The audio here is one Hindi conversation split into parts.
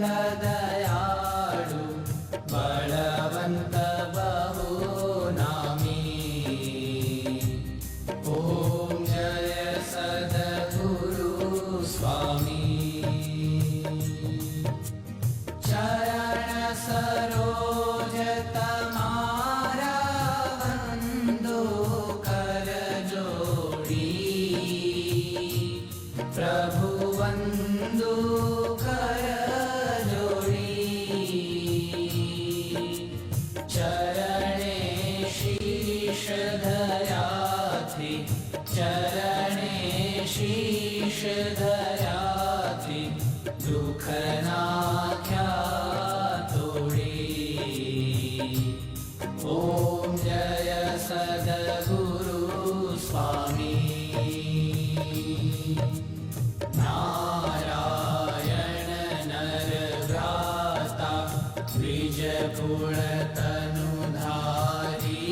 दयाळु बलवंत बहु नामी। ओम जय सद्गुरु स्वामी। चरण सरोज तमारा वंदो कर जोड़ी। प्रभु वंदो कर जोड़ी। चरणे शीश धरा थी। चरणे शीश धरा थी। दुख नाख्या तोड़ी। ओम जय सद्गुरु स्वामी। नारायण नर भ्राता द्विज कुल तनुधारी।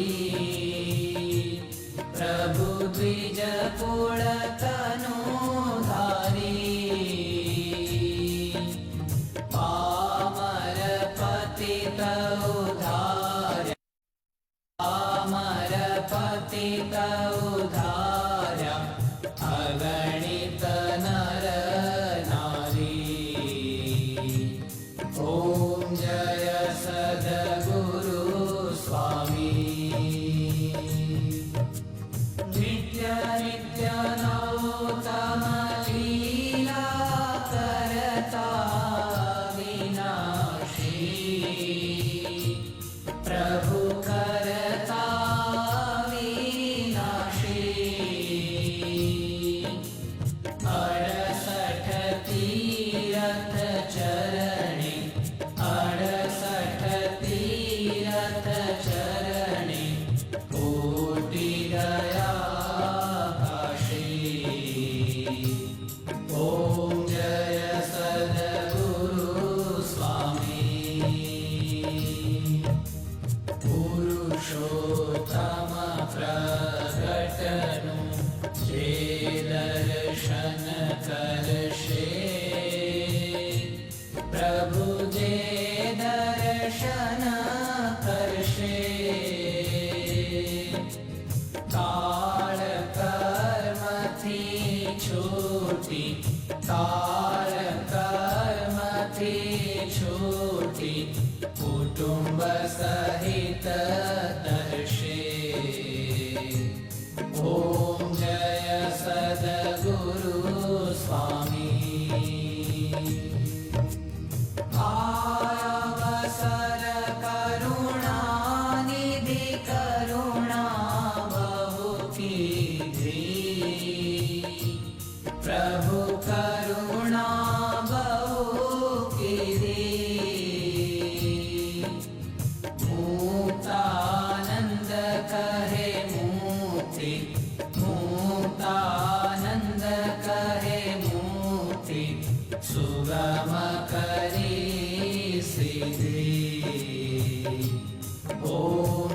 प्रभु द्विज कुल तनुधारी। पामर पतित उद्धार्य। पामर पतित उद्धार्य। अगणित नर नारी। ओम जय सद्गुरु स्वामी। नित्य नित्य नौतम लीला करता विनाशी। प्रभु करता विनाशी। 68 तीरथ चरणे। 68 तीरथ चरणे। कोटि दया काशी। ओम जय सद्गुरु स्वामी। पुरुषोत्तम प्रगटनु जे दर्शन करशे। प्रभु जे दर्शन करशे। काल कर्म थी छूटी। काल कर्म थी छूटी। कुटुंब सहित दर्शे। ओम जय सद्गुरु स्वामी। अवसर करुणा निधि करुणा बहु कीधी। प्रभु करुणा बहु कीधी। मुक्तानंद कहे मुक्ति। मुक्तानंद कहे मुक्ति। सुगम करी सिद्धि। ओम